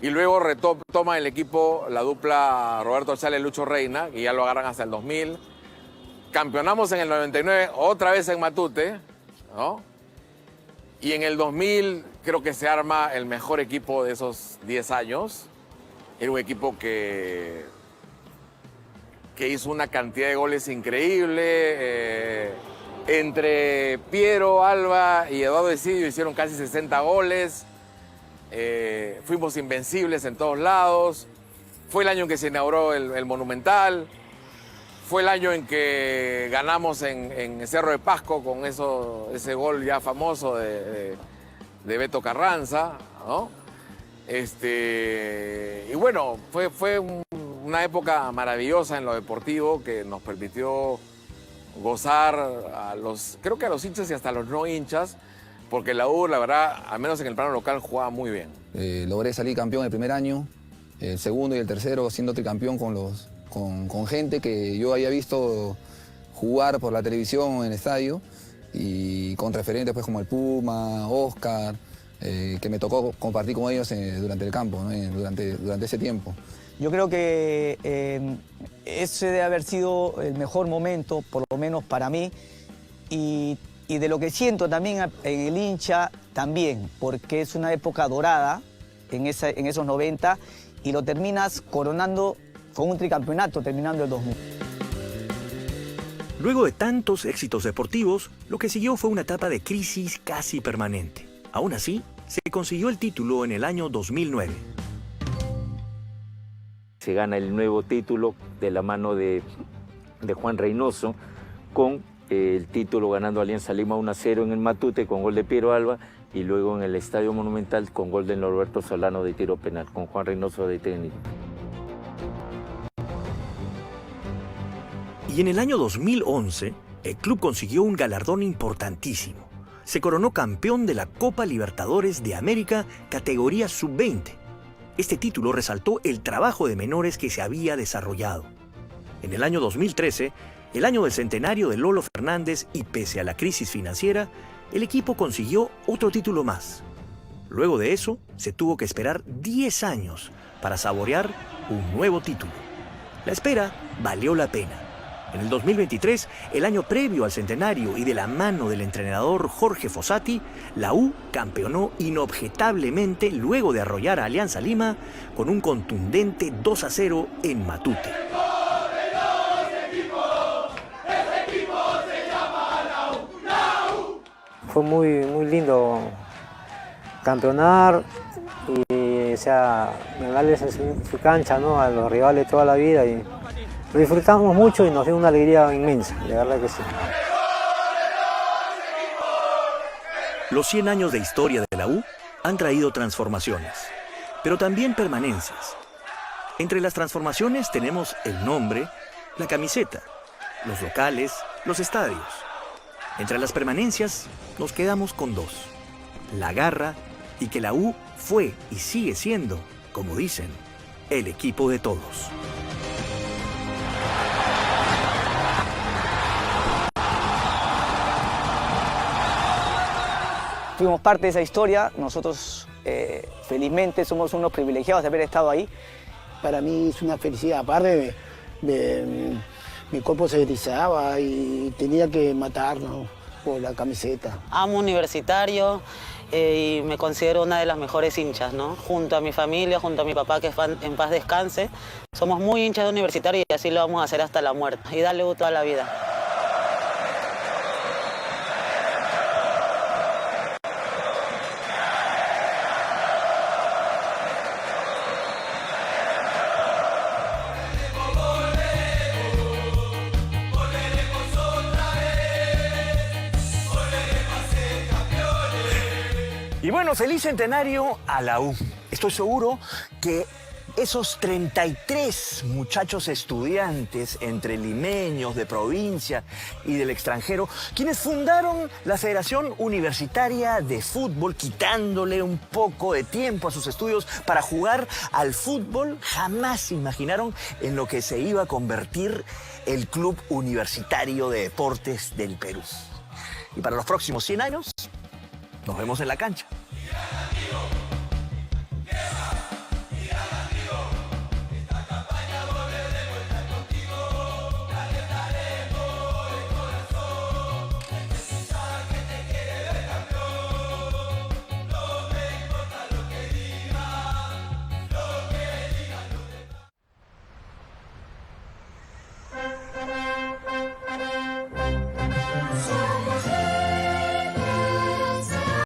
y luego retoma el equipo la dupla Roberto Chale y Lucho Reina, y ya lo agarran hasta el 2000. Campeonamos en el 99, otra vez en Matute, ¿no? Y en el 2000 creo que se arma el mejor equipo de esos 10 años. Era un equipo que hizo una cantidad de goles increíble. Entre Piero, Alba y Eduardo Esidio hicieron casi 60 goles. Fuimos invencibles en todos lados. Fue el año en que se inauguró el Monumental. Fue el año en que ganamos en Cerro de Pasco con ese gol ya famoso de Beto Carranza, ¿no? Y bueno, fue una época maravillosa en lo deportivo que nos permitió gozar creo que a los hinchas y hasta a los no hinchas, porque la U, la verdad, al menos en el plano local, jugaba muy bien. Logré salir campeón el primer año, el segundo y el tercero siendo tricampeón con gente que yo había visto jugar por la televisión en el estadio, y con referentes pues, como el Puma, Oscar, que me tocó compartir con ellos durante el campo, ¿no? durante ese tiempo. Yo creo que ese debe haber sido el mejor momento, por lo menos para mí, y de lo que siento también en el hincha también, porque es una época dorada en esos 90, y lo terminas coronando con un tricampeonato terminando el 2000. Luego de tantos éxitos deportivos, lo que siguió fue una etapa de crisis casi permanente. Aún así, se consiguió el título en el año 2009. Se gana el nuevo título de la mano de Juan Reynoso, con el título ganando Alianza Lima 1-0 en el Matute con gol de Piero Alba, y luego en el Estadio Monumental con gol de Norberto Solano de tiro penal, con Juan Reynoso de técnico. Y en el año 2011, el club consiguió un galardón importantísimo. Se coronó campeón de la Copa Libertadores de América, categoría sub-20. Este título resaltó el trabajo de menores que se había desarrollado. En el año 2013, el año del centenario de Lolo Fernández, y pese a la crisis financiera, el equipo consiguió otro título más. Luego de eso, se tuvo que esperar 10 años para saborear un nuevo título. La espera valió la pena. En el 2023, el año previo al centenario y de la mano del entrenador Jorge Fossati, la U campeonó inobjetablemente luego de arrollar a Alianza Lima con un contundente 2-0 en Matute. Fue muy lindo campeonar y sea, ganarles en su cancha, ¿no? A los rivales toda la vida. Y lo disfrutamos mucho y nos dio una alegría inmensa, de verdad que sí. Los 100 años de historia de la U han traído transformaciones, pero también permanencias. Entre las transformaciones tenemos el nombre, la camiseta, los locales, los estadios. Entre las permanencias nos quedamos con dos: la garra y que la U fue y sigue siendo, como dicen, el equipo de todos. Fuimos parte de esa historia, nosotros felizmente somos unos privilegiados de haber estado ahí. Para mí es una felicidad, aparte mi cuerpo se erizaba y tenía que matarnos por la camiseta. Amo Universitario y me considero una de las mejores hinchas, ¿no? Junto a mi familia, junto a mi papá, que en paz descanse. Somos muy hinchas de Universitario y así lo vamos a hacer hasta la muerte. Y darle toda la vida. Y bueno, feliz centenario a la U. Estoy seguro que esos 33 muchachos estudiantes, entre limeños, de provincia y del extranjero, quienes fundaron la Federación Universitaria de Fútbol, quitándole un poco de tiempo a sus estudios para jugar al fútbol, jamás se imaginaron en lo que se iba a convertir el Club Universitario de Deportes del Perú. Y para los próximos 100 años, nos vemos en la cancha.